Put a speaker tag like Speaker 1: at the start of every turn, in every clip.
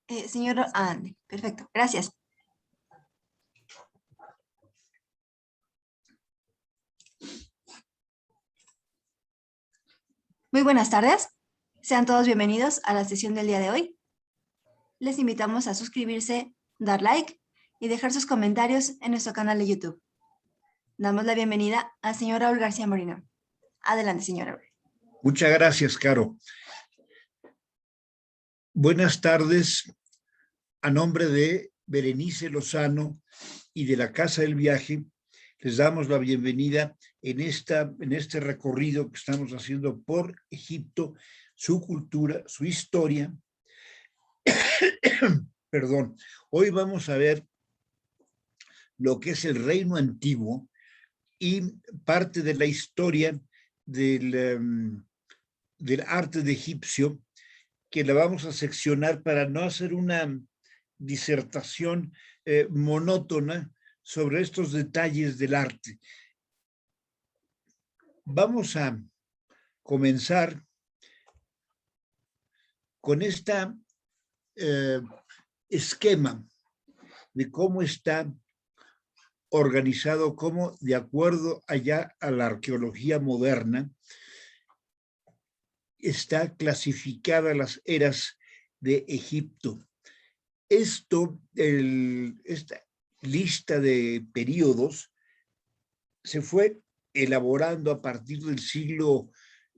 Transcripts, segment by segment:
Speaker 1: Señor Andy, perfecto, gracias. Muy buenas tardes. Sean todos bienvenidos a la sesión del día de hoy. Les invitamos a suscribirse, dar like y dejar sus comentarios en nuestro canal de YouTube. Damos la bienvenida al señor Raúl García Moreno. Adelante, señor Raúl.
Speaker 2: Muchas gracias, Caro. Buenas tardes. A nombre de Berenice Lozano y de la Casa del Viaje, les damos la bienvenida en este recorrido que estamos haciendo por Egipto, su cultura, su historia. Perdón, hoy vamos a ver lo que es el Reino Antiguo y parte de la historia del arte de egipcio, que la vamos a seccionar para no hacer una disertación monótona sobre estos detalles del arte. Vamos a comenzar con este esquema de cómo está organizado, cómo de acuerdo allá a la arqueología moderna está clasificada las eras de Egipto. Esta lista de periodos se fue elaborando a partir del siglo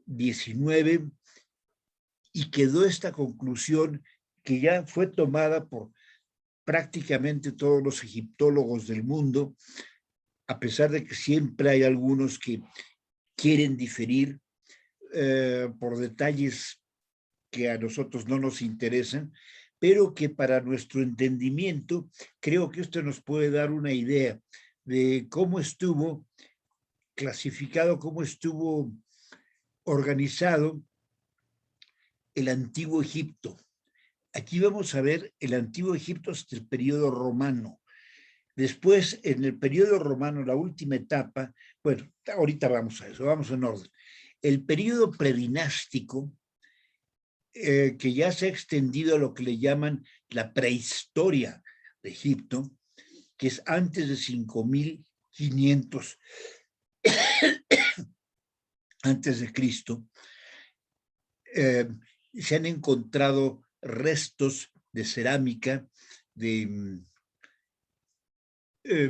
Speaker 2: XIX y quedó esta conclusión que ya fue tomada por prácticamente todos los egiptólogos del mundo, a pesar de que siempre hay algunos que quieren diferir por detalles que a nosotros no nos interesan, pero que para nuestro entendimiento creo que esto nos puede dar una idea de cómo estuvo clasificado, cómo estuvo organizado el Antiguo Egipto. Aquí vamos a ver el Antiguo Egipto hasta el periodo romano. Después, en el periodo romano, la última etapa, bueno, ahorita vamos a eso, vamos en orden. El periodo predinástico, que ya se ha extendido a lo que le llaman la prehistoria de Egipto, que es antes de 5500 antes de Cristo, se han encontrado restos de cerámica,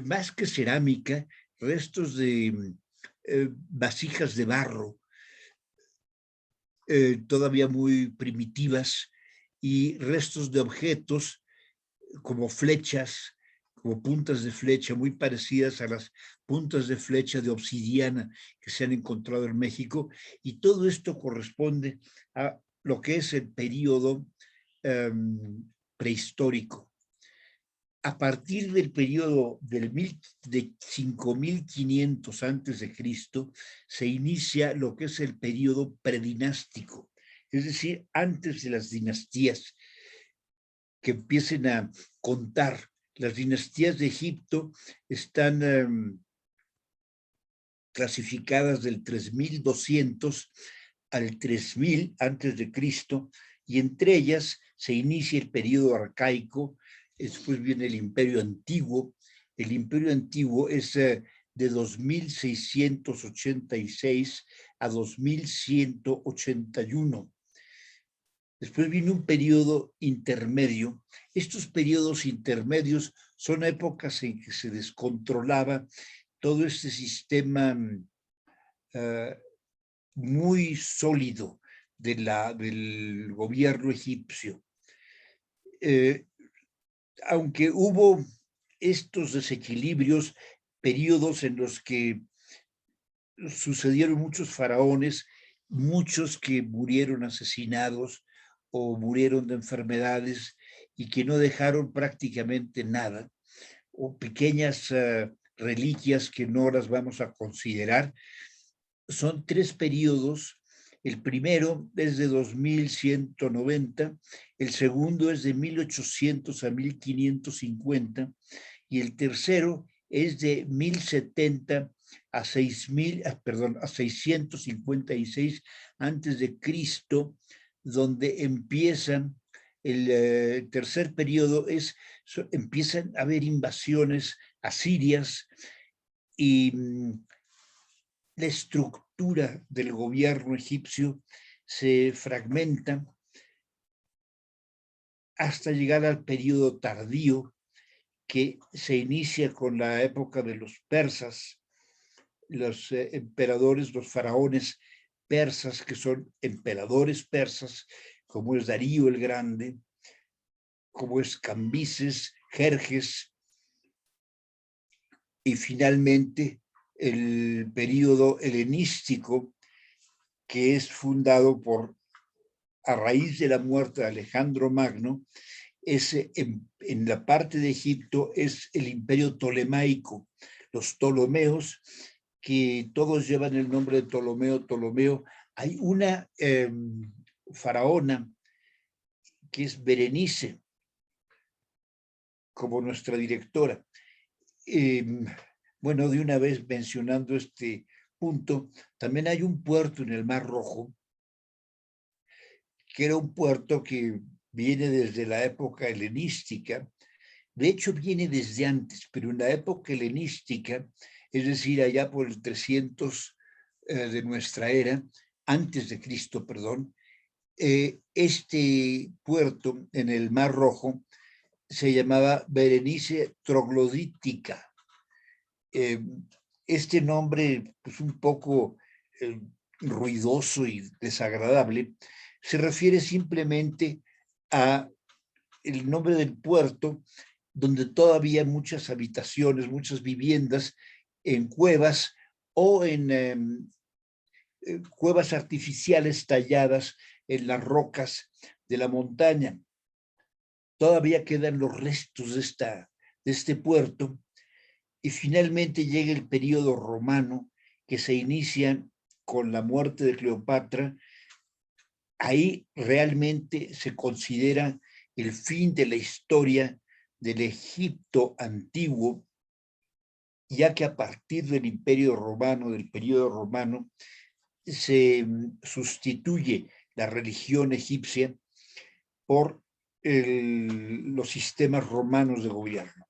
Speaker 2: más que cerámica, restos de vasijas de barro, todavía muy primitivas, y restos de objetos como flechas, como puntas de flecha, muy parecidas a las puntas de flecha de obsidiana que se han encontrado en México, y todo esto corresponde a lo que es el periodo prehistórico. A partir del periodo de 5500 antes de Cristo, se inicia lo que es el periodo predinástico, es decir, antes de las dinastías que empiecen a contar. Las dinastías de Egipto están clasificadas del 3200 al 3000 antes de Cristo, y entre ellas se inicia el periodo arcaico. Después viene el Imperio Antiguo. El Imperio Antiguo es de 2686 a 2181. Después viene un periodo intermedio. Estos periodos intermedios son épocas en que se descontrolaba todo este sistema muy sólido del gobierno egipcio. Aunque hubo estos desequilibrios, periodos en los que sucedieron muchos faraones, muchos que murieron asesinados o murieron de enfermedades y que no dejaron prácticamente nada, o pequeñas reliquias que no las vamos a considerar. Son 3 periodos. El primero es de 2190, el segundo es de 1800 a 1550 y el tercero es de 1070 a 656 antes de Cristo, donde empiezan El tercer periodo empiezan a haber invasiones asirias y la estructura del gobierno egipcio se fragmenta hasta llegar al periodo tardío, que se inicia con la época de los persas, los emperadores, los faraones persas, que son emperadores persas, como es Darío el Grande, como es Cambises, Jerjes, y finalmente el periodo helenístico, que es fundado a raíz de la muerte de Alejandro Magno. En la parte de Egipto es el imperio tolemaico, los Ptolomeos, que todos llevan el nombre de Ptolomeo. Hay una faraona que es Berenice, como nuestra directora. Bueno, de una vez mencionando este punto, también hay un puerto en el Mar Rojo, que era un puerto que viene desde la época helenística. De hecho, viene desde antes, pero en la época helenística, es decir, allá por el 300 de nuestra era, antes de Cristo, perdón, este puerto en el Mar Rojo se llamaba Berenice Troglodítica. Este nombre, pues un poco ruidoso y desagradable, se refiere simplemente a el nombre del puerto, donde todavía hay muchas habitaciones, muchas viviendas en cuevas o en cuevas artificiales talladas en las rocas de la montaña. Todavía quedan los restos de este puerto, y finalmente llega el periodo romano, que se inicia con la muerte de Cleopatra. Ahí realmente se considera el fin de la historia del Egipto antiguo, ya que a partir del Imperio Romano, del periodo romano, se sustituye la religión egipcia por los sistemas romanos de gobierno.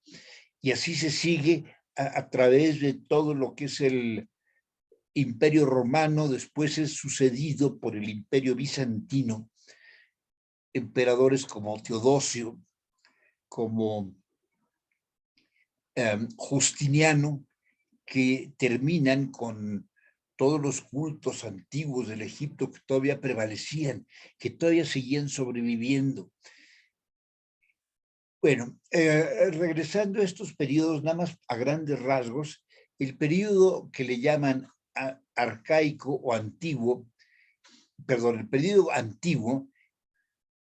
Speaker 2: Y así se sigue a través de todo lo que es el Imperio Romano. Después es sucedido por el Imperio Bizantino, emperadores como Teodosio, como Justiniano, que terminan con todos los cultos antiguos del Egipto que todavía prevalecían, que todavía seguían sobreviviendo. Bueno, regresando a estos periodos, nada más a grandes rasgos, el periodo que le llaman arcaico o antiguo, perdón, el periodo antiguo,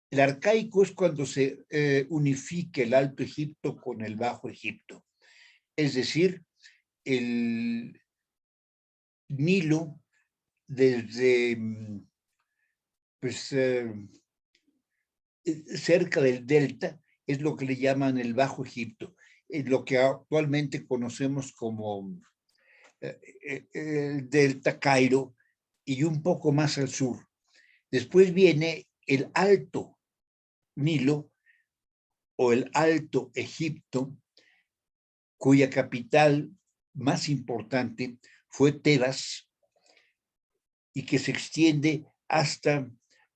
Speaker 2: el arcaico es cuando se unifica el Alto Egipto con el Bajo Egipto. Es decir, el Nilo desde pues, cerca del delta es lo que le llaman el Bajo Egipto, lo que actualmente conocemos como el delta Cairo, y un poco más al sur. Después viene el Alto Nilo o el Alto Egipto, cuya capital más importante fue Tebas, y que se extiende hasta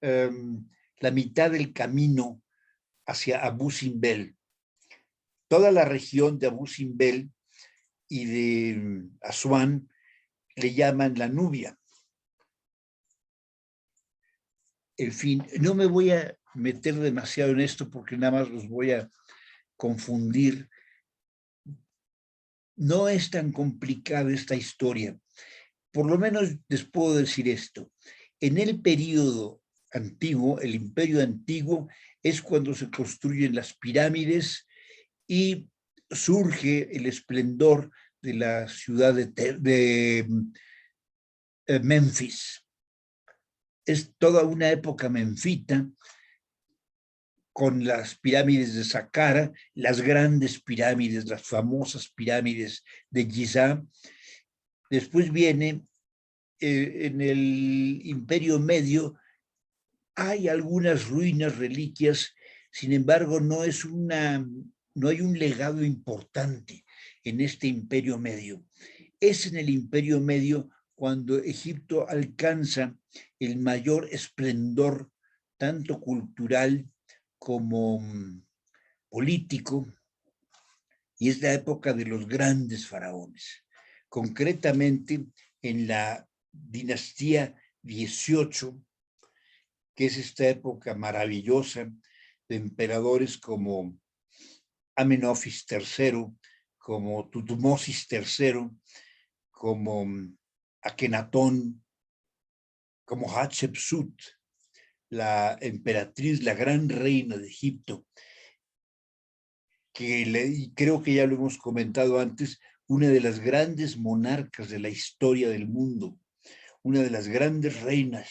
Speaker 2: la mitad del camino hacia Abu Simbel. Toda la región de Abu Simbel y de Asuán le llaman la Nubia. En fin, no me voy a meter demasiado en esto porque nada más los voy a confundir. No es tan complicada esta historia. Por lo menos les puedo decir esto. En el periodo antiguo, el imperio antiguo, es cuando se construyen las pirámides y surge el esplendor de la ciudad de Memphis. Es toda una época menfita, con las pirámides de Saqqara, las grandes pirámides, las famosas pirámides de Giza. Después viene en el Imperio Medio, hay algunas ruinas, reliquias Sin embargo, no hay un legado importante en este Imperio Medio. Es en el Imperio Medio cuando Egipto alcanza el mayor esplendor, tanto cultural como político, y es la época de los grandes faraones. Concretamente, en la dinastía 18, que es esta época maravillosa de emperadores como Amenofis III, como Tutmosis III, como Akenatón, como Hatshepsut, la emperatriz, la gran reina de Egipto, que creo que ya lo hemos comentado antes, una de las grandes monarcas de la historia del mundo, una de las grandes reinas,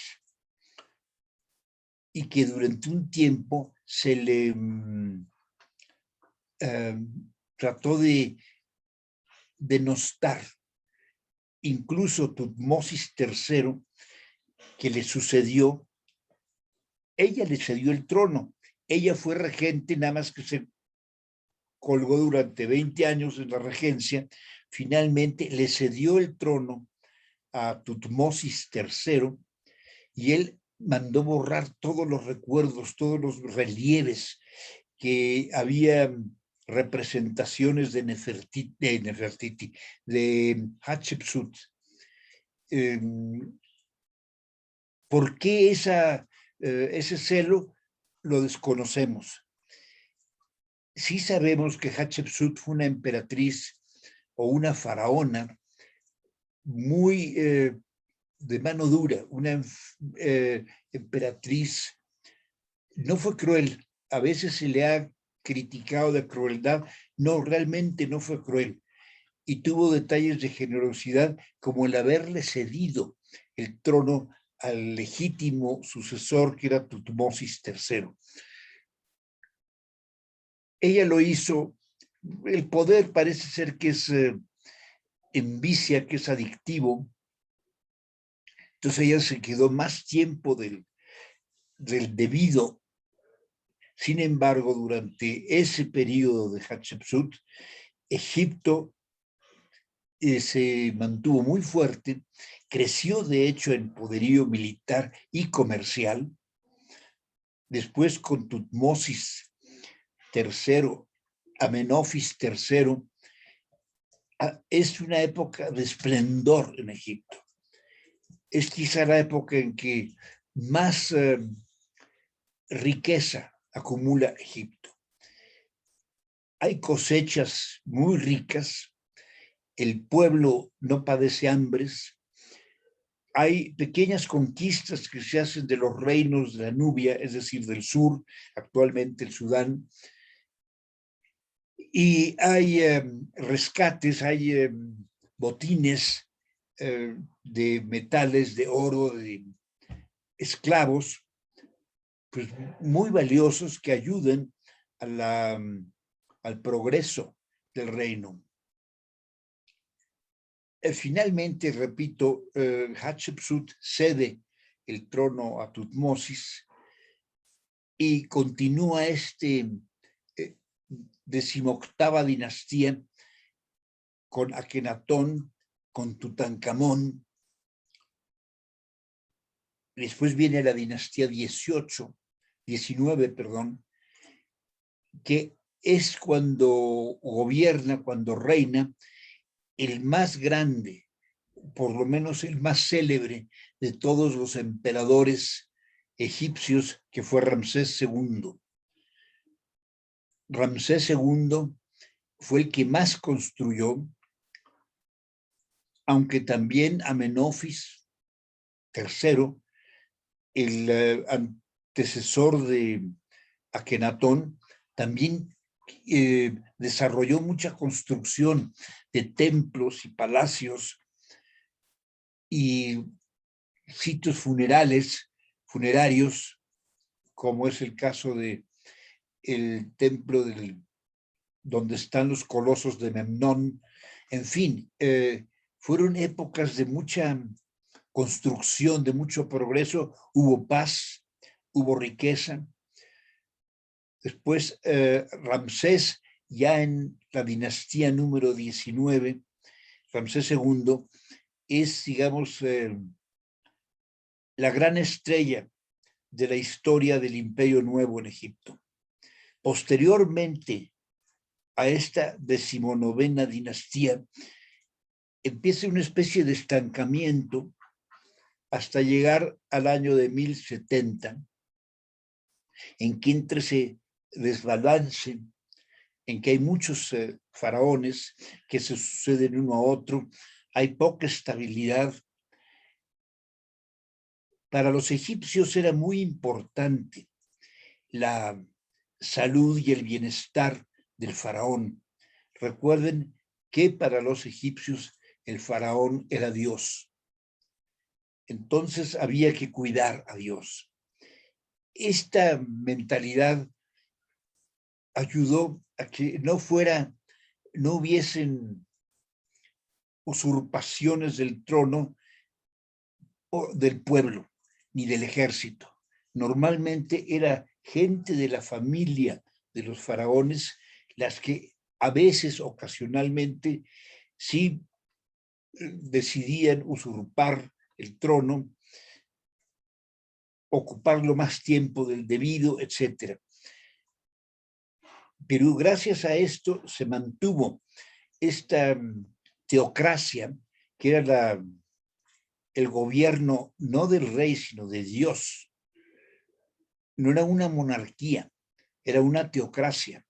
Speaker 2: y que durante un tiempo se le trató de denostar. Incluso Tutmosis III, que le sucedió, ella le cedió el trono. Ella fue regente, nada más que se colgó durante 20 años en la regencia. Finalmente le cedió el trono a Tutmosis III y él mandó borrar todos los recuerdos, todos los relieves que había, representaciones de Nefertiti, de Hatshepsut. ¿Por qué ese celo? Lo desconocemos. Sí sabemos que Hatshepsut fue una emperatriz o una faraona muy de mano dura, una emperatriz. No fue cruel. A veces se le ha criticado de crueldad. No, realmente no fue cruel. Y tuvo detalles de generosidad, como el haberle cedido el trono al legítimo sucesor, que era Tutmosis III. Ella lo hizo. El poder parece ser que es envicia, que es adictivo. Entonces ella se quedó más tiempo del debido. Sin embargo, durante ese periodo de Hatshepsut, Egipto se mantuvo muy fuerte, creció de hecho en poderío militar y comercial. Después, con Tutmosis III, Amenofis III, es una época de esplendor en Egipto. Es quizá la época en que más riqueza acumula Egipto. Hay cosechas muy ricas, el pueblo no padece hambres, hay pequeñas conquistas que se hacen de los reinos de la Nubia, es decir, del sur, actualmente el Sudán, y hay rescates, hay botines de metales, de oro, de esclavos, pues muy valiosos que ayudan al progreso del reino. Finalmente, repito, Hatshepsut cede el trono a Tutmosis y continúa este 18ª dinastía con Akenatón, con Tutankamón. Después viene la dinastía 19, que es cuando gobierna, cuando reina el más grande, por lo menos el más célebre de todos los emperadores egipcios, que fue Ramsés II. Ramsés II fue el que más construyó, aunque también Amenofis III, el antecesor de Akenatón, también desarrolló mucha construcción de templos y palacios y sitios funerarios, como es el caso de el templo donde están los colosos de Memnón. En fin, fueron épocas de mucha construcción, de mucho progreso. Hubo paz, hubo riqueza. Después, Ramsés, ya en la dinastía número 19, Ramsés II, es, digamos, la gran estrella de la historia del Imperio Nuevo en Egipto. Posteriormente a esta 19ª dinastía, empieza una especie de estancamiento hasta llegar al año de 1070, en que entre ese desbalance, en que hay muchos faraones que se suceden uno a otro, hay poca estabilidad. Para los egipcios era muy importante la salud y el bienestar del faraón. Recuerden que para los egipcios el faraón era Dios. Entonces había que cuidar a Dios. Esta mentalidad ayudó a que no hubiesen usurpaciones del trono o del pueblo, ni del ejército. Normalmente era gente de la familia de los faraones las que a veces, ocasionalmente, sí decidían usurpar el trono, ocuparlo más tiempo del debido, etc. Pero gracias a esto se mantuvo esta teocracia, que era el gobierno no del rey, sino de Dios. No era una monarquía, era una teocracia,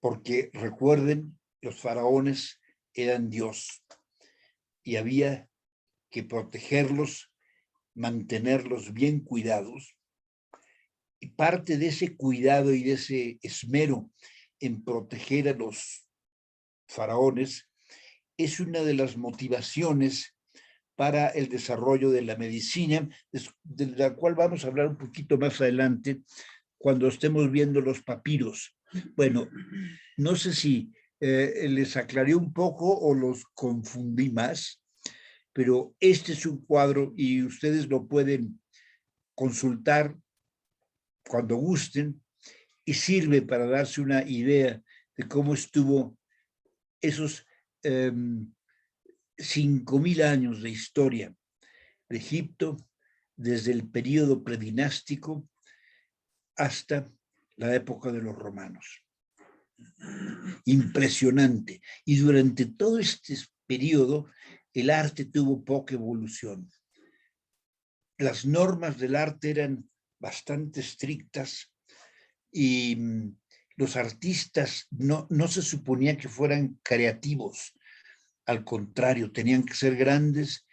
Speaker 2: porque recuerden, los faraones eran Dios y había que protegerlos, mantenerlos bien cuidados. Y parte de ese cuidado y de ese esmero en proteger a los faraones es una de las motivaciones para el desarrollo de la medicina, de la cual vamos a hablar un poquito más adelante cuando estemos viendo los papiros. Bueno, no sé si les aclaré un poco o los confundí más, pero este es un cuadro y ustedes lo pueden consultar cuando gusten y sirve para darse una idea de cómo estuvo esos 5.000 años de historia de Egipto, desde el periodo predinástico hasta la época de los romanos. Impresionante. Y durante todo este periodo, el arte tuvo poca evolución. Las normas del arte eran bastante estrictas y los artistas no se suponía que fueran creativos. Al contrario, tenían que ser grandes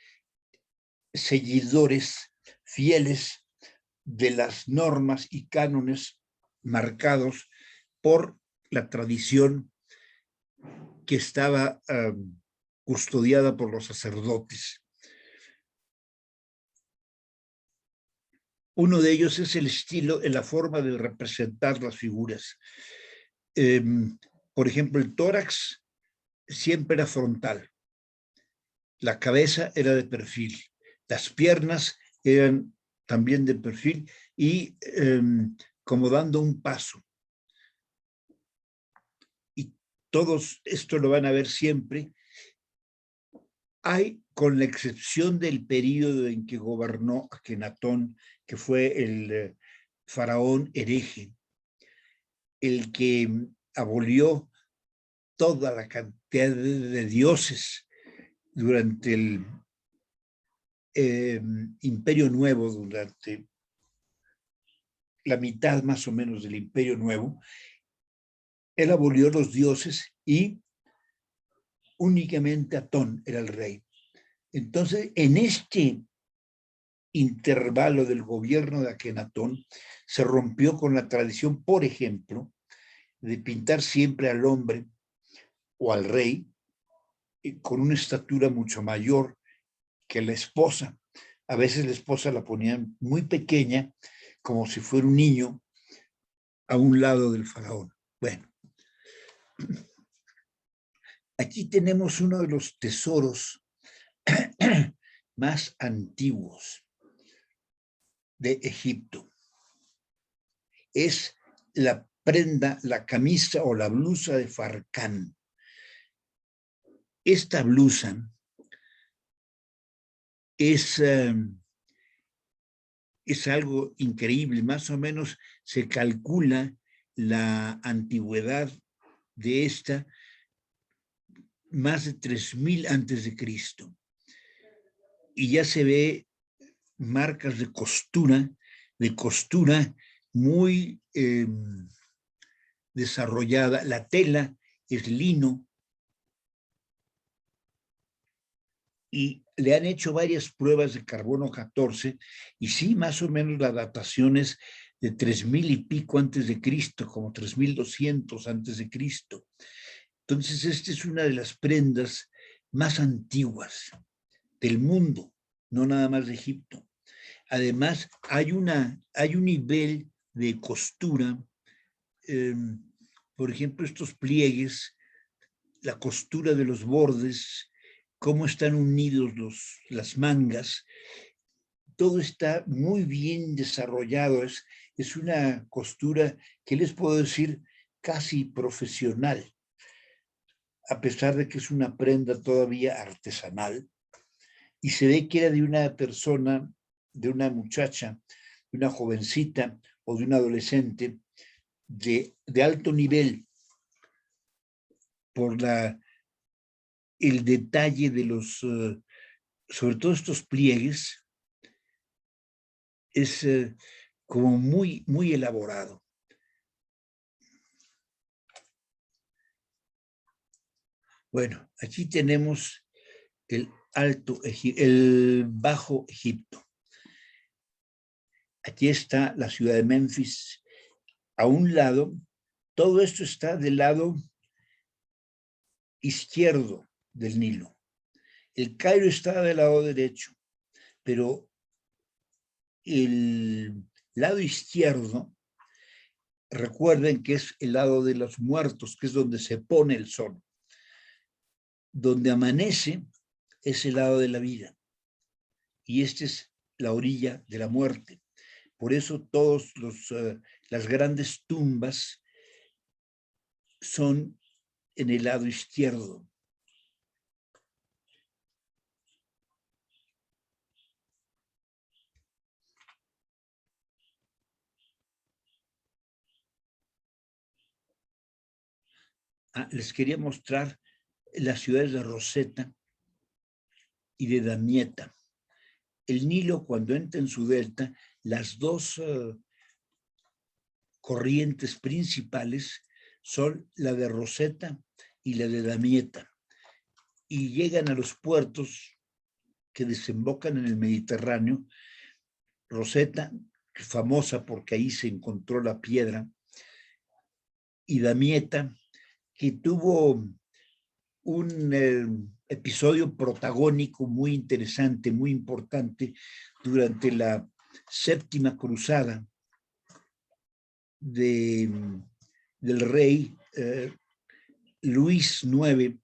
Speaker 2: seguidores fieles de las normas y cánones marcados por la tradición que estaba custodiada por los sacerdotes. Uno de ellos es el estilo, en la forma de representar las figuras. Por ejemplo, el tórax siempre era frontal, la cabeza era de perfil, las piernas eran también de perfil y como dando un paso. Y todos esto lo van a ver siempre. Hay, con la excepción del periodo en que gobernó Akenatón, que fue el faraón hereje, el que abolió toda la cantidad de dioses durante el Imperio Nuevo, durante la mitad más o menos del Imperio Nuevo. Él abolió los dioses y únicamente Atón era el rey. Entonces, en este intervalo del gobierno de Akenatón, se rompió con la tradición, por ejemplo, de pintar siempre al hombre o al rey con una estatura mucho mayor que la esposa. A veces la esposa la ponían muy pequeña, como si fuera un niño, a un lado del faraón. Bueno, aquí tenemos uno de los tesoros más antiguos de Egipto. Es la prenda, la camisa o la blusa de Farcán. Esta blusa es algo increíble. Más o menos se calcula la antigüedad de esta más de 3000 antes de Cristo. Y ya se ve marcas de costura muy desarrollada. La tela es lino y le han hecho varias pruebas de carbono 14 y sí, más o menos la datación es de 3000 y pico antes de Cristo, como 3200 antes de Cristo. Entonces, esta es una de las prendas más antiguas del mundo, no nada más de Egipto. Además, hay un nivel de costura, por ejemplo, estos pliegues, la costura de los bordes, cómo están unidos las mangas, todo está muy bien desarrollado. Es una costura que les puedo decir casi profesional, a pesar de que es una prenda todavía artesanal, y se ve que era de una persona, de una muchacha, de una jovencita o de un adolescente de alto nivel, por el detalle de sobre todo estos pliegues, es como muy, muy elaborado. Bueno, aquí tenemos el Bajo Egipto. Aquí está la ciudad de Memphis. A un lado, todo esto está del lado izquierdo del Nilo. El Cairo está del lado derecho, pero el lado izquierdo, recuerden que es el lado de los muertos, que es donde se pone el sol. Donde amanece es el lado de la vida. Y esta es la orilla de la muerte. Por eso todas las grandes tumbas son en el lado izquierdo. Les quería mostrar las ciudades de Rosetta y de Damietta. El Nilo, cuando entra en su delta, las dos corrientes principales son la de Rosetta y la de Damietta, y llegan a los puertos que desembocan en el Mediterráneo. Rosetta, famosa porque ahí se encontró la piedra, y Damietta, que tuvo un episodio protagónico muy interesante, muy importante, durante la séptima cruzada del rey Luis IX,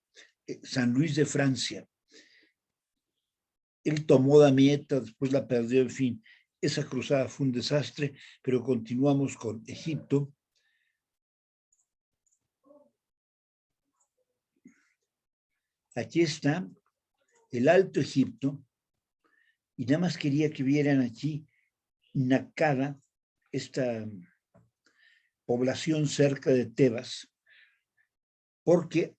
Speaker 2: San Luis de Francia. Él tomó Damietta, después la perdió, en fin. Esa cruzada fue un desastre, pero continuamos con Egipto. Aquí está el Alto Egipto, y nada más quería que vieran aquí Naqada, esta población cerca de Tebas, porque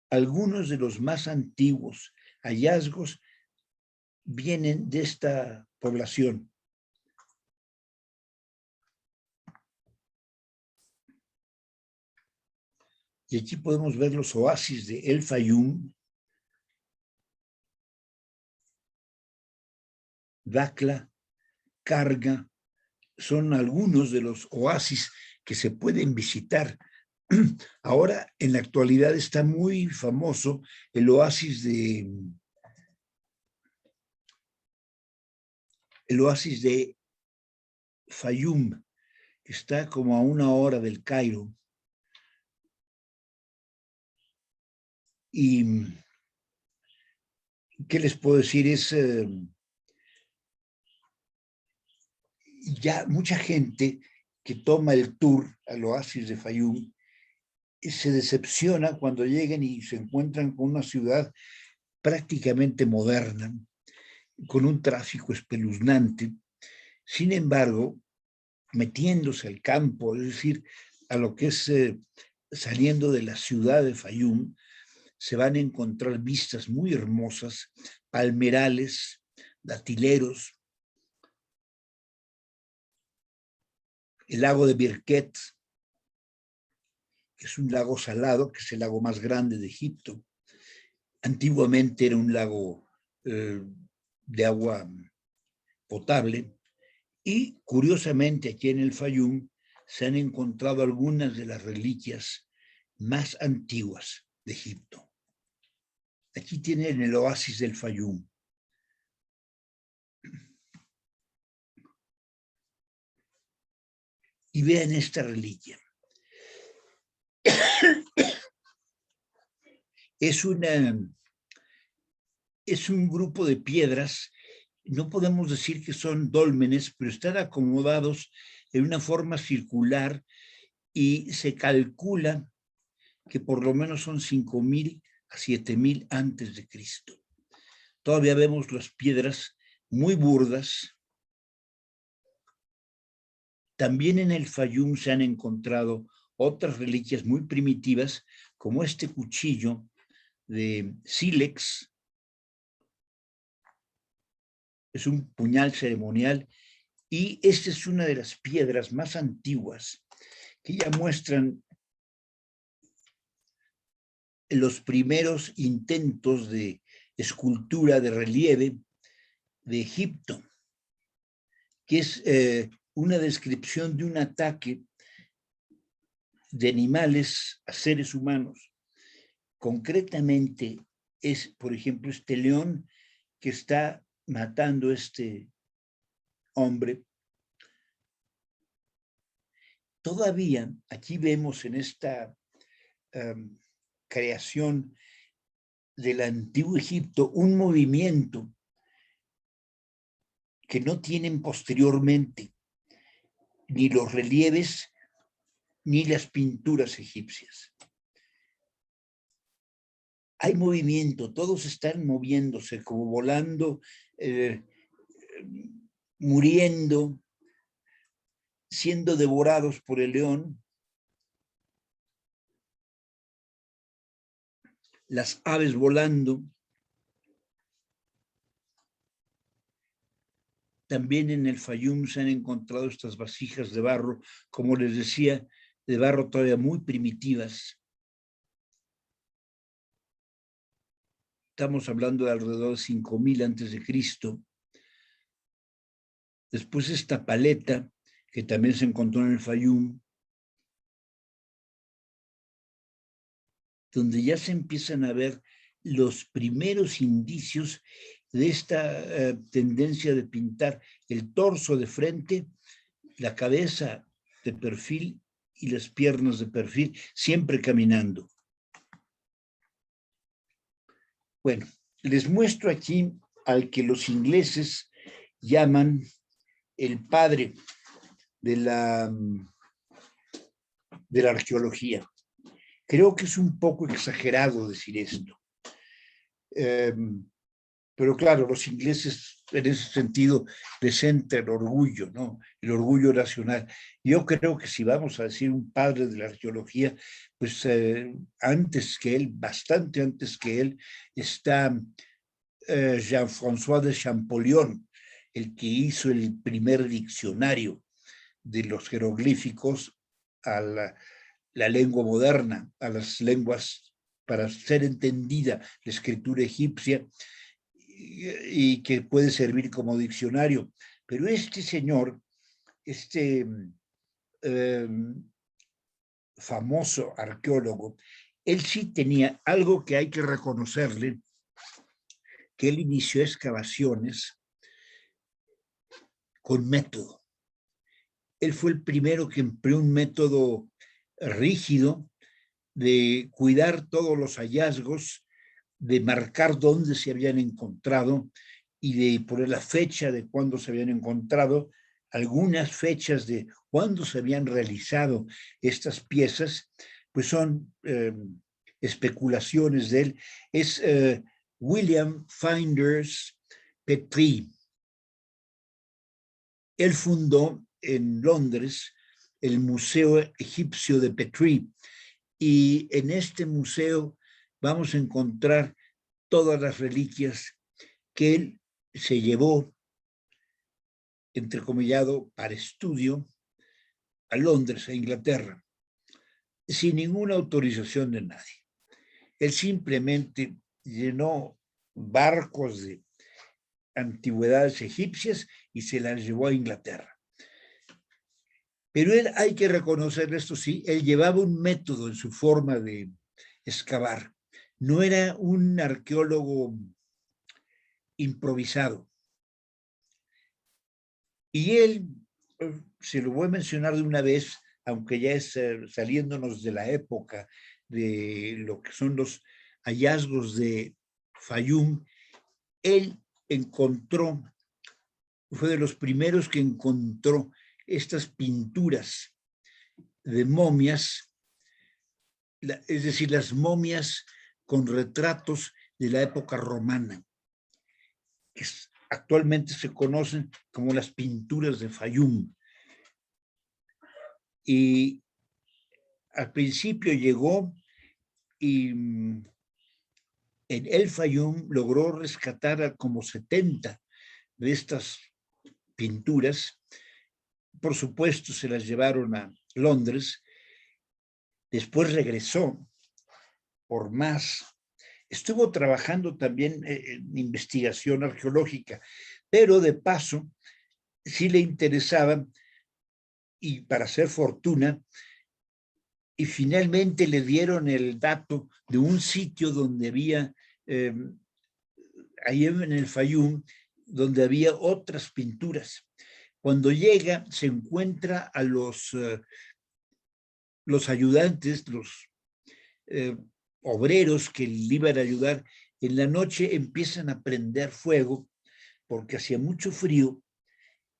Speaker 2: algunos de los más antiguos hallazgos vienen de esta población. Y aquí podemos ver los oasis de El Fayum, Dakhla, Karga. Son algunos de los oasis que se pueden visitar. Ahora, en la actualidad, está muy famoso el oasis de Fayum. Está como a 1 hora del Cairo. Y, ¿qué les puedo decir? Es ya mucha gente que toma el tour al oasis de Fayum se decepciona cuando llegan y se encuentran con una ciudad prácticamente moderna, con un tráfico espeluznante. Sin embargo, metiéndose al campo, es decir, a lo que es saliendo de la ciudad de Fayum, se van a encontrar vistas muy hermosas, palmerales, datileros, el lago de Birket, que es un lago salado, que es el lago más grande de Egipto. Antiguamente era un lago de agua potable y, curiosamente, aquí en el Fayum se han encontrado algunas de las reliquias más antiguas de Egipto. Aquí tienen el oasis del Fayum. Y vean esta reliquia. Es un grupo de piedras, no podemos decir que son dólmenes, pero están acomodados en una forma circular y se calcula que por lo menos son 5,000 a 7,000 antes de Cristo. Todavía vemos las piedras muy burdas. También en el Fayum se han encontrado otras reliquias muy primitivas, como este cuchillo de sílex. Es un puñal ceremonial y esta es una de las piedras más antiguas que ya muestran los primeros intentos de escultura de relieve de Egipto, que es una descripción de un ataque de animales a seres humanos. Concretamente es, por ejemplo, este león que está matando a este hombre. Todavía aquí vemos en esta creación del antiguo Egipto un movimiento que no tienen posteriormente ni los relieves ni las pinturas egipcias. Hay movimiento, todos están moviéndose, como volando, muriendo, siendo devorados por el león. Las aves volando. También en el Fayum se han encontrado estas vasijas de barro, como les decía, de barro todavía muy primitivas. Estamos hablando de alrededor de 5,000 antes de Cristo. Después esta paleta, que también se encontró en el Fayum, donde ya se empiezan a ver los primeros indicios de esta tendencia de pintar el torso de frente, la cabeza de perfil y las piernas de perfil, siempre caminando. Bueno, les muestro aquí al que los ingleses llaman el padre de la arqueología. Creo que es un poco exagerado decir esto. Pero claro, los ingleses en ese sentido les entra el orgullo, ¿no? El orgullo nacional. Yo creo que si vamos a decir un padre de la arqueología, pues antes que él, bastante antes que él, está Jean-François de Champollion, el que hizo el primer diccionario de los jeroglíficos a la lengua moderna, a las lenguas para ser entendida la escritura egipcia, y que puede servir como diccionario. Pero este señor, famoso arqueólogo, él sí tenía algo que hay que reconocerle, que él inició excavaciones con método. Él fue el primero que empleó un método rígido de cuidar todos los hallazgos, de marcar dónde se habían encontrado y de poner la fecha de cuándo se habían encontrado, algunas fechas de cuándo se habían realizado estas piezas, pues son especulaciones de él. Es William Flinders Petrie. Él fundó en Londres el Museo Egipcio de Petrie, y en este museo vamos a encontrar todas las reliquias que él se llevó, entrecomillado, para estudio a Londres, a Inglaterra, sin ninguna autorización de nadie. Él simplemente llenó barcos de antigüedades egipcias y se las llevó a Inglaterra. Pero él, hay que reconocerle esto, sí, él llevaba un método en su forma de excavar. No era un arqueólogo improvisado. Y él, se lo voy a mencionar de una vez, aunque ya es saliéndonos de la época de lo que son los hallazgos de Fayum, él encontró, fue de los primeros que encontró estas pinturas de momias, es decir, las momias con retratos de la época romana, que actualmente se conocen como las pinturas de Fayum. Y al principio llegó y en el Fayum logró rescatar a como 70 de estas pinturas. Por supuesto, se las llevaron a Londres. Después regresó por más. Estuvo trabajando también en investigación arqueológica, pero de paso sí le interesaba, y para hacer fortuna, y finalmente le dieron el dato de un sitio donde había, ahí en el Fayum, donde había otras pinturas. Cuando llega, se encuentra a los ayudantes, los obreros que le iban a ayudar. En la noche empiezan a prender fuego porque hacía mucho frío.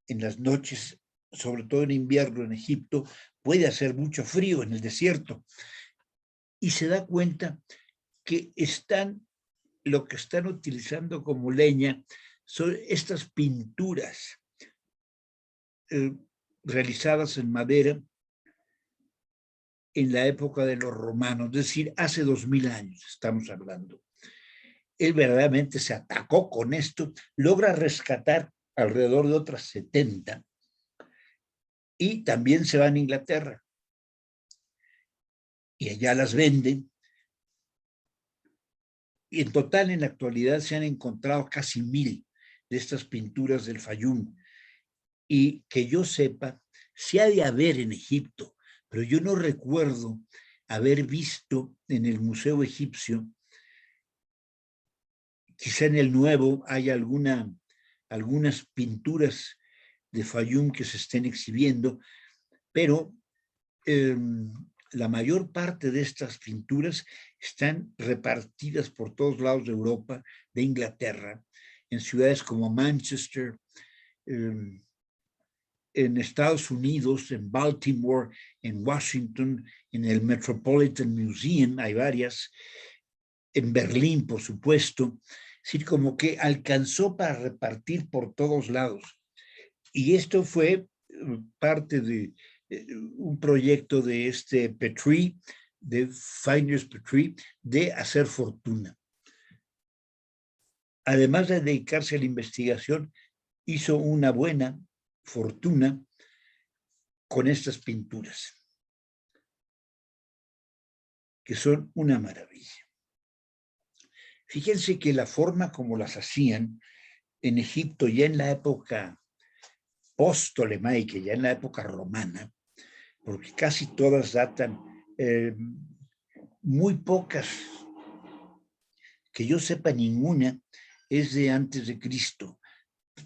Speaker 2: En las noches, sobre todo en invierno en Egipto, puede hacer mucho frío en el desierto. Y se da cuenta que lo que están utilizando como leña son estas pinturas realizadas en madera en la época de los romanos, es decir, hace 2000 años estamos hablando. Él verdaderamente se atacó con esto, logra rescatar alrededor de otras 70 y también se va a Inglaterra y allá las venden. Y en total, en la actualidad, se han encontrado casi 1000 de estas pinturas del Fayum. Y que yo sepa, sí ha de haber en Egipto, pero yo no recuerdo haber visto en el Museo Egipcio, quizá en el nuevo hay algunas pinturas de Fayum que se estén exhibiendo, pero la mayor parte de estas pinturas están repartidas por todos lados de Europa, de Inglaterra, en ciudades como Manchester, en Estados Unidos, en Baltimore, en Washington, en el Metropolitan Museum, hay varias, en Berlín, por supuesto. Es decir, como que alcanzó para repartir por todos lados. Y esto fue parte de un proyecto de este Petrie, de Flinders Petrie, de hacer fortuna. Además de dedicarse a la investigación, hizo una buena fortuna con estas pinturas, que son una maravilla. Fíjense que la forma como las hacían en Egipto, ya en la época post-tolemaica, ya en la época romana, porque casi todas datan, muy pocas, que yo sepa ninguna, es de antes de Cristo,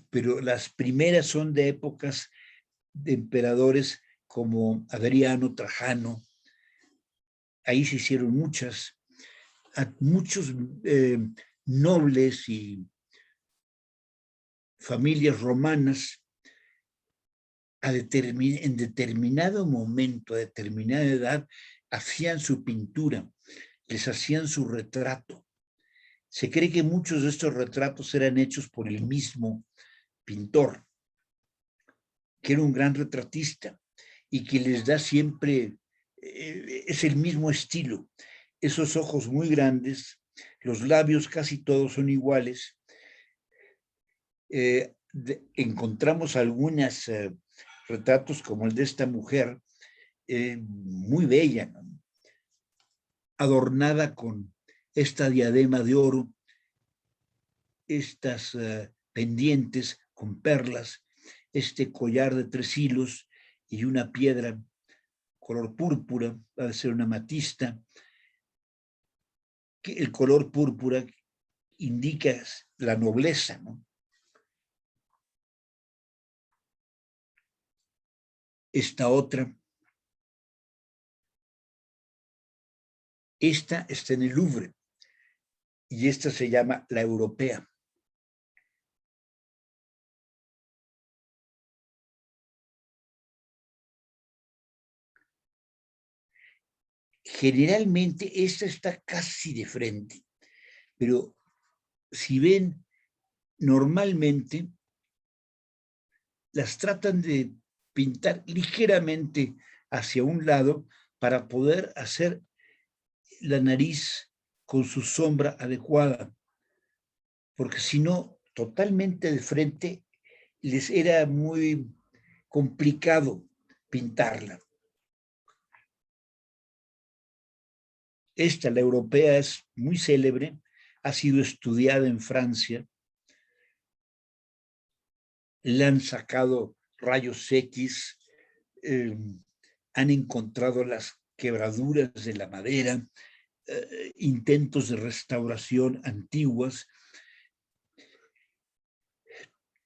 Speaker 2: pero las primeras son de épocas de emperadores como Adriano, Trajano. Ahí se hicieron muchas, muchos nobles y familias romanas en determinado momento, a determinada edad, hacían su pintura, les hacían su retrato. Se cree que muchos de estos retratos eran hechos por el mismo pintor, que era un gran retratista y que les da siempre, es el mismo estilo. Esos ojos muy grandes, los labios casi todos son iguales. Encontramos algunos retratos como el de esta mujer, muy bella, ¿no? Adornada con esta diadema de oro, estas pendientes con perlas, este collar de 3 hilos y una piedra color púrpura, va a ser una amatista, que el color púrpura indica la nobleza, ¿no? Esta otra, esta está en el Louvre y esta se llama la europea. Generalmente esta está casi de frente, pero si ven, normalmente las tratan de pintar ligeramente hacia un lado para poder hacer la nariz con su sombra adecuada, porque si no, totalmente de frente les era muy complicado pintarla. Esta, la europea, es muy célebre, ha sido estudiada en Francia, le han sacado rayos X, han encontrado las quebraduras de la madera, intentos de restauración antiguas,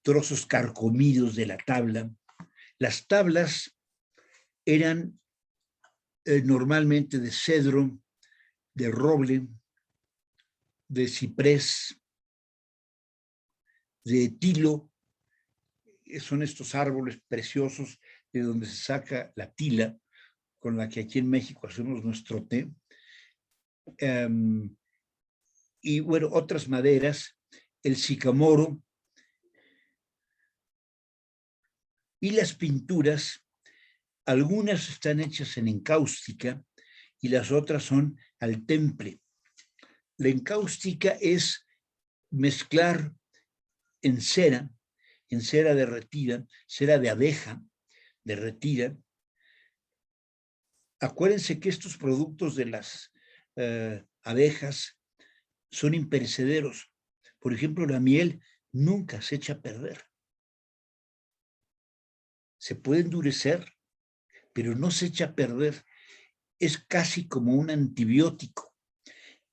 Speaker 2: trozos carcomidos de la tabla. Las tablas eran normalmente de cedro, de roble, de ciprés, de tilo. Son estos árboles preciosos de donde se saca la tila, con la que aquí en México hacemos nuestro té. Y bueno, otras maderas, el sicamoro, y las pinturas, algunas están hechas en encáustica y las otras son al temple. La encáustica es mezclar en cera derretida, cera de abeja derretida. Acuérdense que estos productos de las abejas son imperecederos. Por ejemplo, la miel nunca se echa a perder. Se puede endurecer, pero no se echa a perder. Es casi como un antibiótico.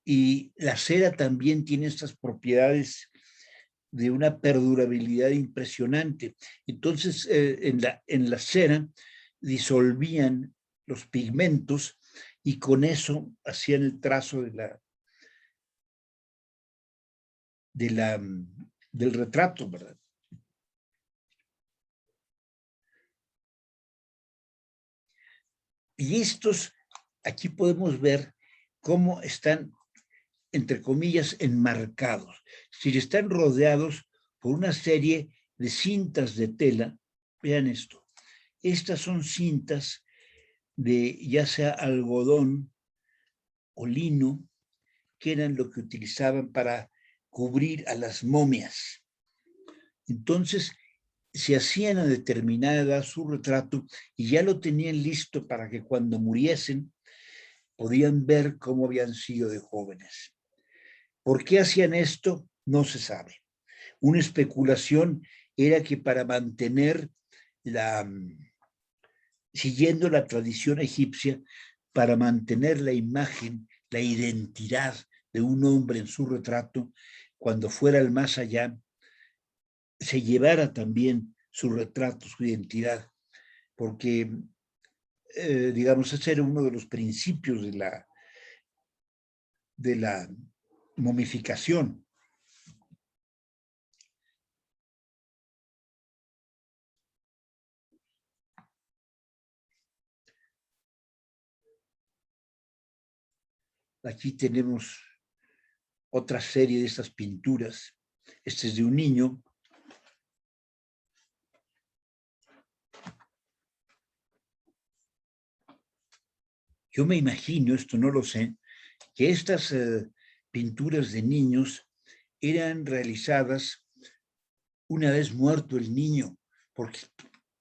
Speaker 2: Y la cera también tiene estas propiedades de una perdurabilidad impresionante. Entonces, en la cera disolvían los pigmentos y con eso hacían el trazo del retrato, ¿verdad? Y estos, aquí podemos ver cómo están, entre comillas, enmarcados. Si están rodeados por una serie de cintas de tela, vean esto. Estas son cintas de ya sea algodón o lino, que eran lo que utilizaban para cubrir a las momias. Entonces, se hacían a determinada edad su retrato y ya lo tenían listo para que cuando muriesen podían ver cómo habían sido de jóvenes. ¿Por qué hacían esto? No se sabe. Una especulación era que para mantener siguiendo la tradición egipcia, para mantener la imagen, la identidad de un hombre en su retrato, cuando fuera al más allá, se llevara también su retrato, su identidad, porque, digamos, ese era uno de los principios de la momificación. Aquí tenemos otra serie de estas pinturas. Este es de un niño. Yo me imagino, esto no lo sé, que estas pinturas de niños eran realizadas una vez muerto el niño, porque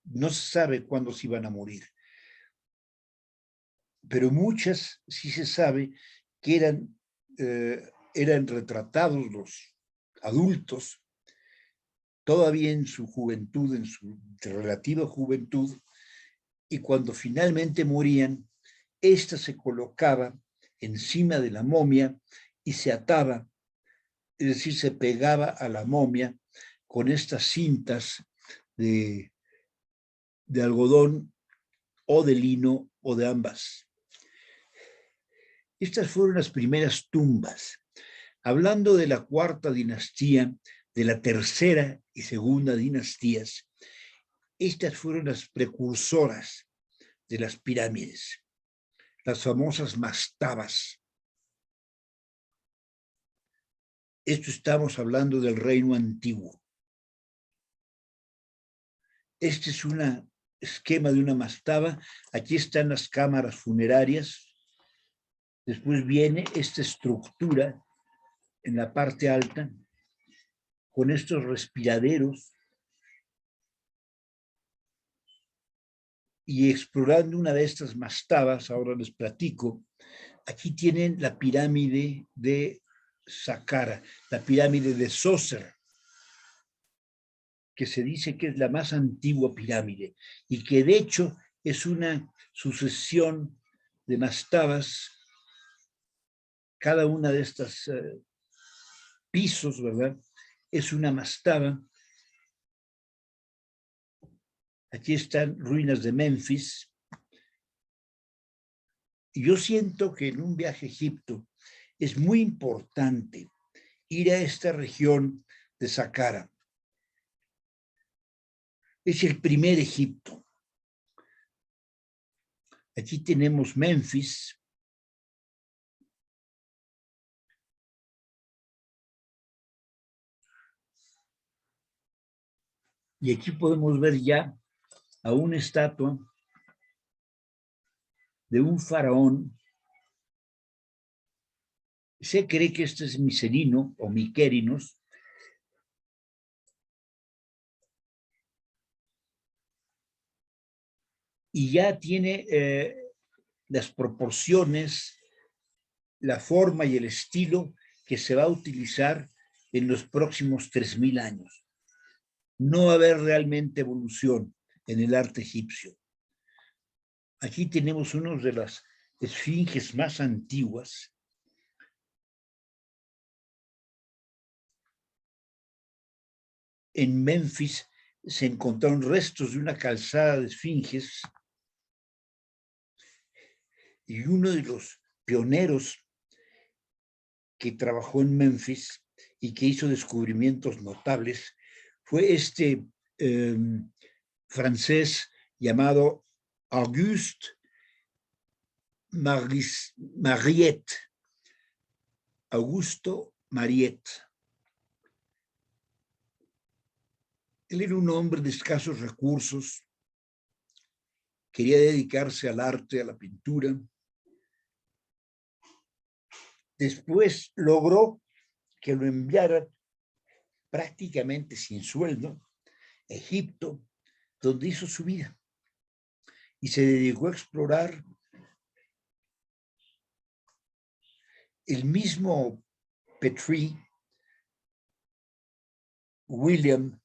Speaker 2: no se sabe cuándo se iban a morir. Pero muchas sí se sabe que eran retratados los adultos, todavía en su juventud, en su relativa juventud, y cuando finalmente morían, ésta se colocaba encima de la momia y se ataba, es decir, se pegaba a la momia con estas cintas de algodón o de lino o de ambas. Estas fueron las primeras tumbas. Hablando de la cuarta dinastía, de la tercera y segunda dinastías, estas fueron las precursoras de las pirámides, las famosas mastabas. Esto estamos hablando del reino antiguo. Este es un esquema de una mastaba. Aquí están las cámaras funerarias. Después viene esta estructura en la parte alta con estos respiraderos y explorando una de estas mastabas, ahora les platico, aquí tienen la pirámide de Saqqara, la pirámide de Zoser, que se dice que es la más antigua pirámide y que de hecho es una sucesión de mastabas, cada una de estas pisos, ¿verdad? Es una mastaba. Aquí están ruinas de Memphis. Y yo siento que en un viaje a Egipto es muy importante ir a esta región de Saqqara. Es el primer Egipto. Aquí tenemos Memphis. Y aquí podemos ver ya a una estatua de un faraón. Se cree que este es Micerino o Miquerinos. Y ya tiene las proporciones, la forma y el estilo que se va a utilizar en los próximos 3000 años. No va a haber realmente evolución en el arte egipcio. Aquí tenemos una de las esfinges más antiguas. En Memphis se encontraron restos de una calzada de esfinges y uno de los pioneros que trabajó en Memphis y que hizo descubrimientos notables fue este francés llamado Auguste Mariette. Augusto Mariette. Él era un hombre de escasos recursos, quería dedicarse al arte, a la pintura. Después logró que lo enviaran prácticamente sin sueldo a Egipto, donde hizo su vida. Y se dedicó a explorar. El mismo Petrie, William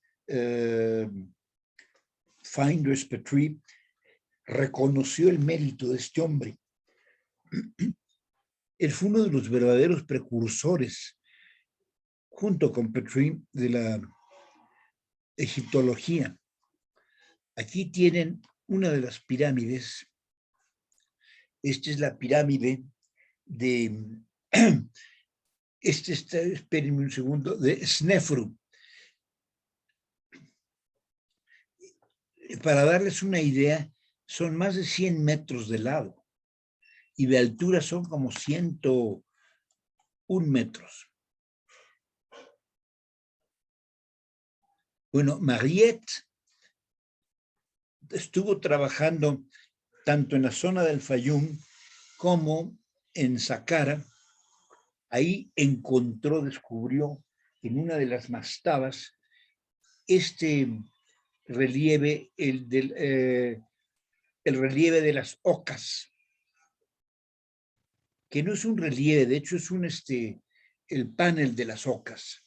Speaker 2: Flinders Petrie, reconoció el mérito de este hombre. Él fue uno de los verdaderos precursores, junto con Petrie, de la egiptología. Aquí tienen una de las pirámides. Esta es la pirámide de, espérenme un segundo, de Snefru. Para darles una idea, son más de 100 metros de lado y de altura son como 100, 1 metro. Bueno, Mariette estuvo trabajando tanto en la zona del Fayum como en Saqqara. Ahí descubrió en una de las mastabas este relieve, el relieve de las ocas, que no es un relieve, de hecho es el panel de las ocas.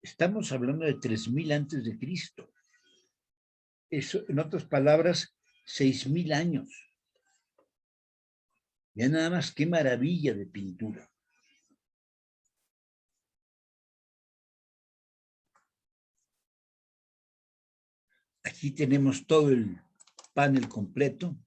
Speaker 2: Estamos hablando de 3000 antes de Cristo. Eso, en otras palabras, 6000 años. Ya nada más, qué maravilla de pintura. Aquí tenemos todo el panel completo.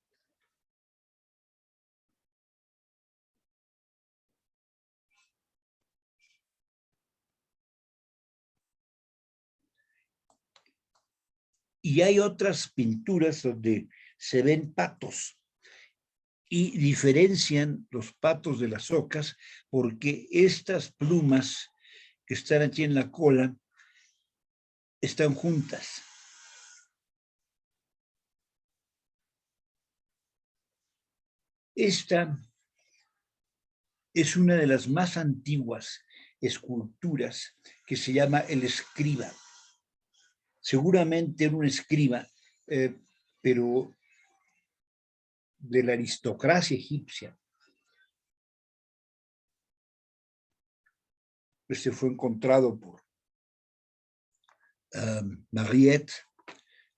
Speaker 2: Y hay otras pinturas donde se ven patos y diferencian los patos de las ocas porque estas plumas que están aquí en la cola están juntas. Esta es una de las más antiguas esculturas que se llama el escriba. Seguramente era un escriba, pero de la aristocracia egipcia. Este fue encontrado por Mariette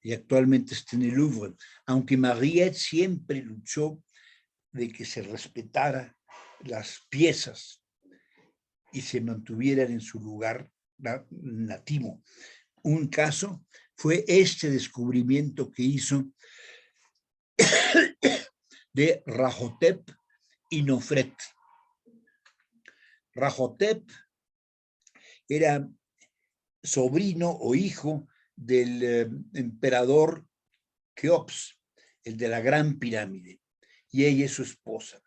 Speaker 2: y actualmente está en el Louvre, aunque Mariette siempre luchó de que se respetara las piezas y se mantuvieran en su lugar nativo. Un caso fue este descubrimiento que hizo de Rahotep y Nofret. Rahotep era sobrino o hijo del emperador Keops, el de la Gran Pirámide, y ella es su esposa.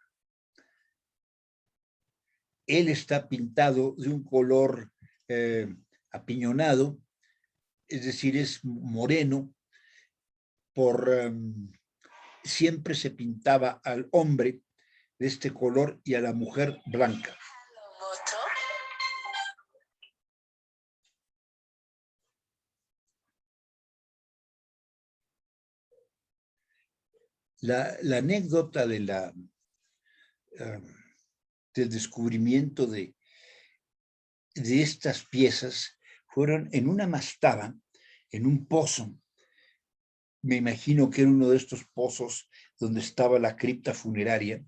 Speaker 2: Él está pintado de un color apiñonado, es decir, es moreno, siempre se pintaba al hombre de este color y a la mujer blanca. La anécdota del descubrimiento de estas piezas fueron en una mastaba, en un pozo. Me imagino que era uno de estos pozos donde estaba la cripta funeraria.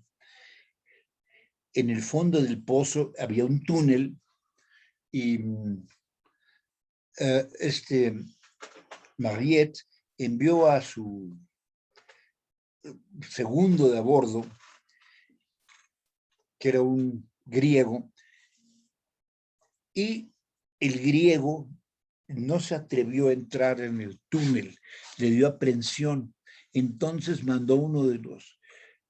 Speaker 2: En el fondo del pozo había un túnel y Mariette envió a su segundo de a bordo, que era un griego, y el griego no se atrevió a entrar en el túnel, le dio aprensión. Entonces mandó uno de los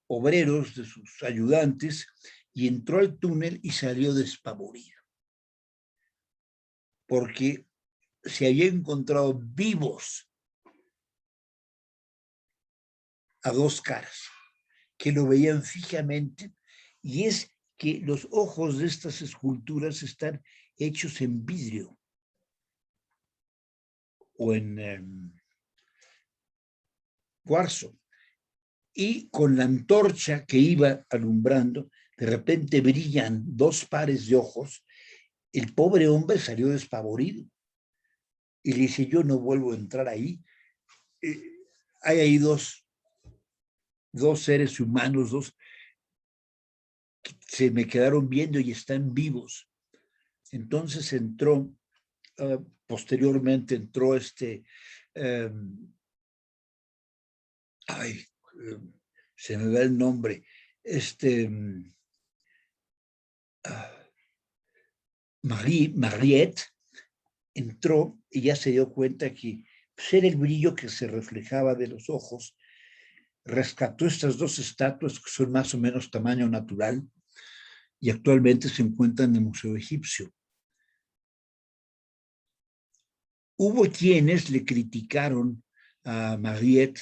Speaker 2: obreros, de sus ayudantes, y entró al túnel y salió despavorido, porque se había encontrado vivos a 2 caras, que lo veían fijamente, y es que los ojos de estas esculturas están hechos en vidrio o en cuarzo, y con la antorcha que iba alumbrando, de repente brillan 2 pares de ojos. El pobre hombre salió despavorido y le dice: yo no vuelvo a entrar ahí. Hay ahí dos seres humanos, que se me quedaron viendo y están vivos. Entonces entró, posteriormente entró se me va el nombre, Mariette entró y ya se dio cuenta que pues, era el brillo que se reflejaba de los ojos. Rescató estas 2 estatuas que son más o menos tamaño natural, y actualmente se encuentra en el Museo Egipcio. Hubo quienes le criticaron a Mariette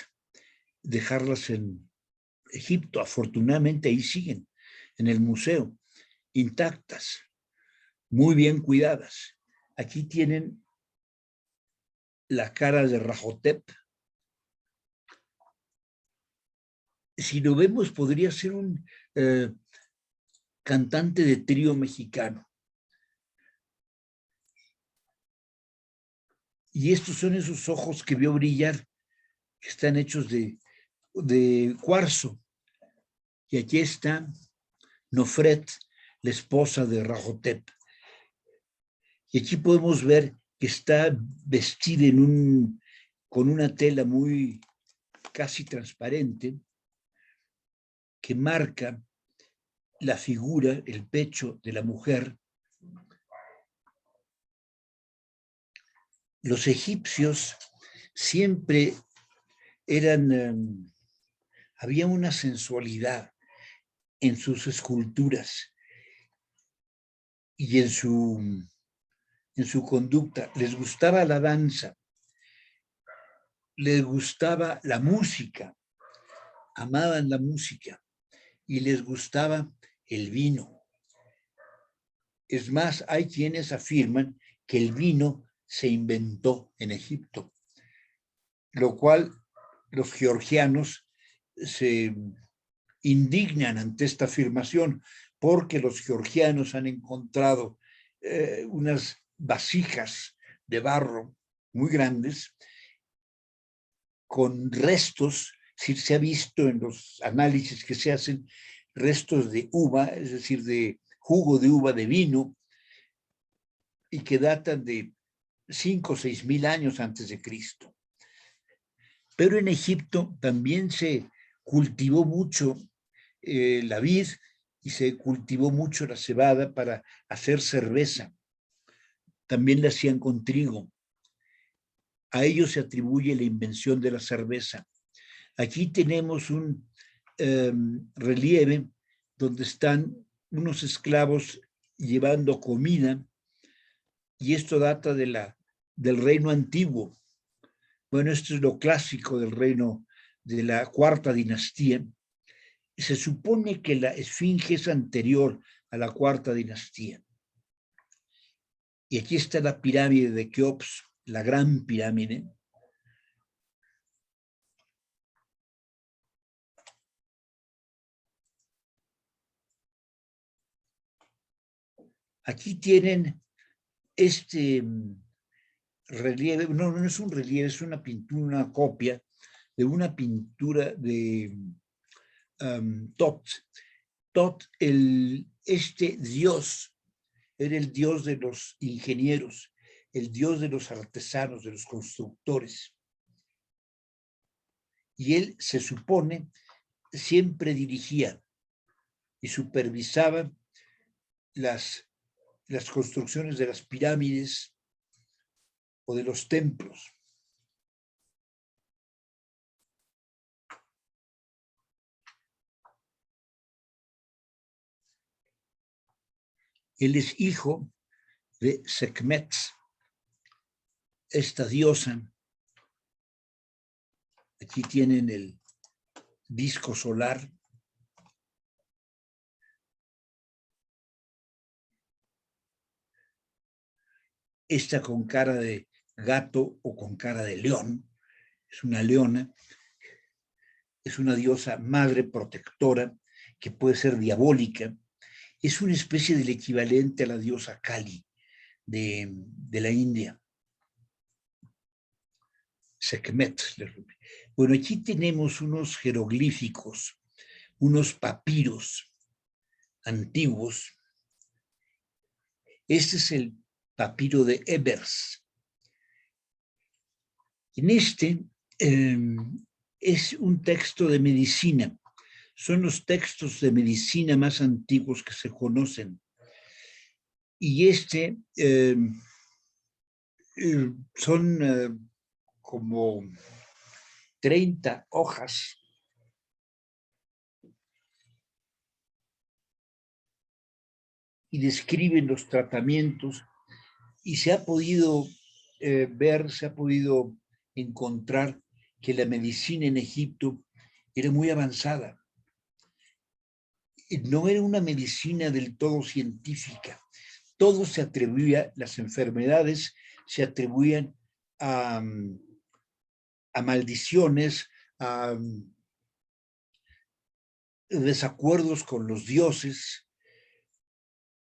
Speaker 2: dejarlas en Egipto. Afortunadamente ahí siguen, en el museo, intactas, muy bien cuidadas. Aquí tienen la cara de Rahotep. Si lo vemos, podría ser un cantante de trío mexicano. Y estos son esos ojos que vio brillar, que están hechos de cuarzo. Y aquí está Nofret, la esposa de Rahotep. Y aquí podemos ver que está vestida con una tela muy casi transparente que marca la figura, el pecho de la mujer. Los egipcios siempre había una sensualidad en sus esculturas y en su conducta. Les gustaba la danza, les gustaba la música, amaban la música y les gustaba el vino. Es más, hay quienes afirman que el vino se inventó en Egipto, lo cual los georgianos se indignan ante esta afirmación, porque los georgianos han encontrado unas vasijas de barro muy grandes con restos, si se ha visto en los análisis que se hacen, restos de uva, es decir, de jugo de uva de vino, y que datan de 5 o 6 mil años antes de Cristo. Pero en Egipto también se cultivó mucho la vid y se cultivó mucho la cebada para hacer cerveza. También la hacían con trigo. A ellos se atribuye la invención de la cerveza. Aquí tenemos un relieve donde están unos esclavos llevando comida, y esto data del reino antiguo. Bueno, esto es lo clásico del reino de la cuarta dinastía. Se supone que la esfinge es anterior a la cuarta dinastía. Y aquí está la pirámide de Keops, la gran pirámide. Aquí tienen este relieve, no es un relieve, es una pintura, una copia de una pintura de Tot. Tot, este dios, era el dios de los ingenieros, el dios de los artesanos, de los constructores. Y él, se supone, siempre dirigía y supervisaba las construcciones de las pirámides o de los templos. Él es hijo de Sekhmet, esta diosa. Aquí tienen el disco solar. Esta con cara de gato o con cara de león, es una leona, es una diosa madre protectora que puede ser diabólica. Es una especie del equivalente a la diosa Kali de la India. Sekhmet. Bueno, aquí tenemos unos jeroglíficos, unos papiros antiguos. Este es el papiro de Ebers. En este es un texto de medicina. Son los textos de medicina más antiguos que se conocen. Y son como 30 hojas y describen los tratamientos, y se ha podido ver, se ha podido encontrar que la medicina en Egipto era muy avanzada. No era una medicina del todo científica. Todo se atribuía, las enfermedades se atribuían a maldiciones, a desacuerdos con los dioses.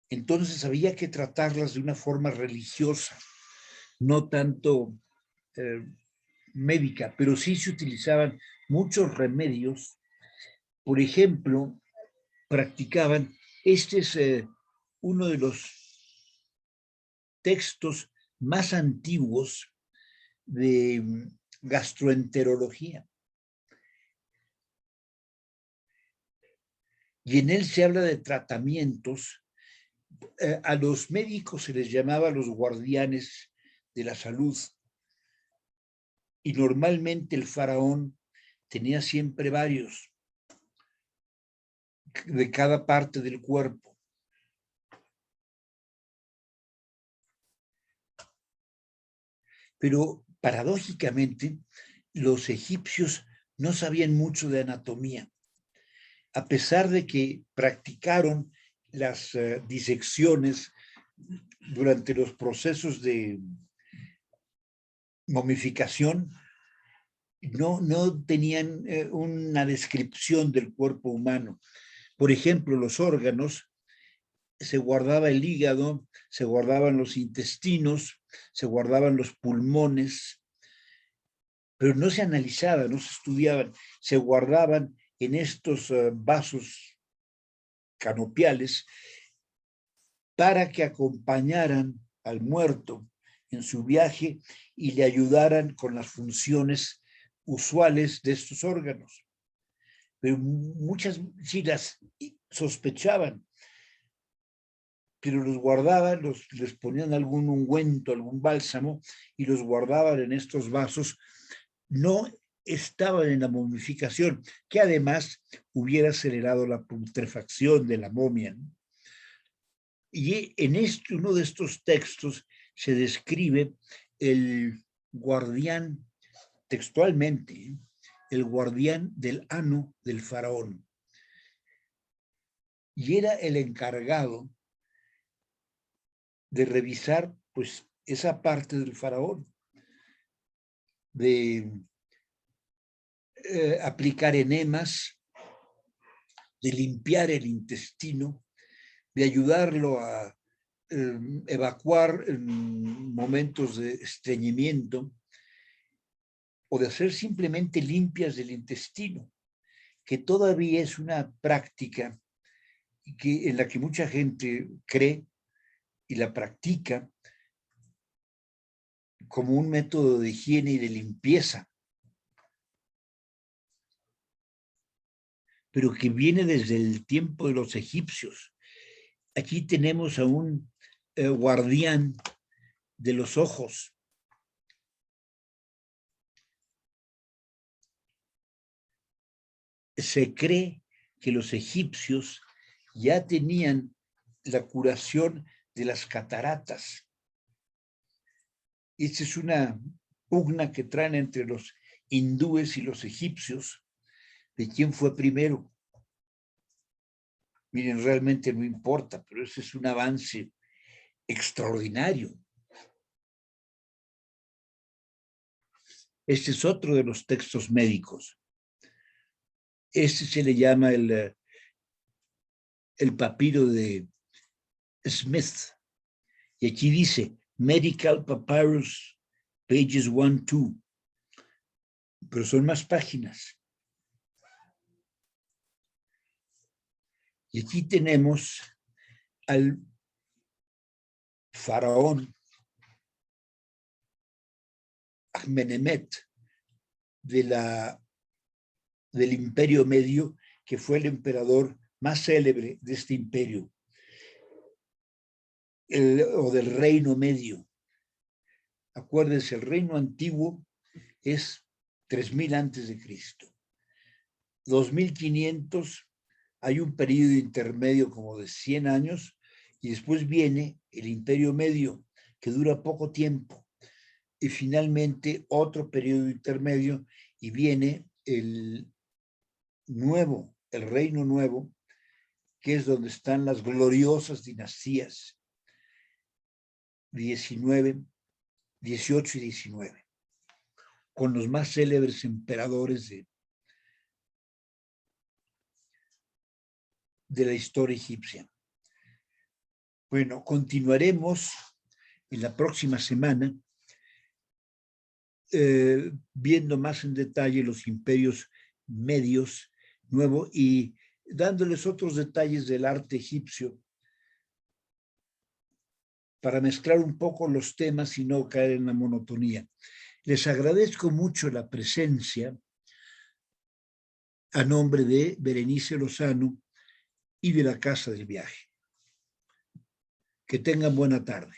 Speaker 2: Entonces había que tratarlas de una forma religiosa, no tanto médica, pero sí se utilizaban muchos remedios. Por ejemplo, practicaban, este es uno de los textos más antiguos de gastroenterología. Y en él se habla de tratamientos. A los médicos se les llamaba los guardianes de la salud. Y normalmente el faraón tenía siempre varios de cada parte del cuerpo. Pero paradójicamente, los egipcios no sabían mucho de anatomía, a pesar de que practicaron las disecciones durante los procesos de momificación. No tenían una descripción del cuerpo humano. Por ejemplo, los órganos, se guardaba el hígado, se guardaban los intestinos, se guardaban los pulmones, pero no se analizaban, no se estudiaban, se guardaban en estos vasos canopiales para que acompañaran al muerto en su viaje y le ayudaran con las funciones usuales de estos órganos. Pero muchas sí las sospechaban, pero los guardaban, les ponían algún ungüento, algún bálsamo, y los guardaban en estos vasos. No estaban en la momificación, que además hubiera acelerado la putrefacción de la momia, ¿no? Y en uno de estos textos se describe el guardián, textualmente, el guardián del ano del faraón. Y era el encargado de revisar, pues, esa parte del faraón, de aplicar enemas, de limpiar el intestino, de ayudarlo a evacuar en momentos de estreñimiento, o de hacer simplemente limpias del intestino, que todavía es una práctica en la que mucha gente cree y la practica como un método de higiene y de limpieza, pero que viene desde el tiempo de los egipcios. Aquí tenemos a un guardián de los ojos. Se cree que los egipcios ya tenían la curación de las cataratas. Esta es una pugna que traen entre los hindúes y los egipcios de quién fue primero. Miren, realmente no importa, pero ese es un avance extraordinario. Este es otro de los textos médicos. Este se le llama el papiro de Smith. Y aquí dice, Medical Papyrus, pages 1, 2. Pero son más páginas. Y aquí tenemos al faraón Amenemhet del Imperio Medio, que fue el emperador más célebre de este imperio, o del Reino Medio. Acuérdense, el Reino Antiguo es 3000 antes de Cristo. 2500, hay un periodo intermedio como de 100 años, y después viene el Imperio Medio, que dura poco tiempo, y finalmente otro periodo intermedio, y viene el Reino Nuevo, que es donde están las gloriosas dinastías 19, 18 y 19, con los más célebres emperadores de la historia egipcia. Bueno, continuaremos en la próxima semana viendo más en detalle los imperios medios nuevos y dándoles otros detalles del arte egipcio para mezclar un poco los temas y no caer en la monotonía. Les agradezco mucho la presencia a nombre de Berenice Lozano y de la Casa del Viaje. Que tengan buena tarde.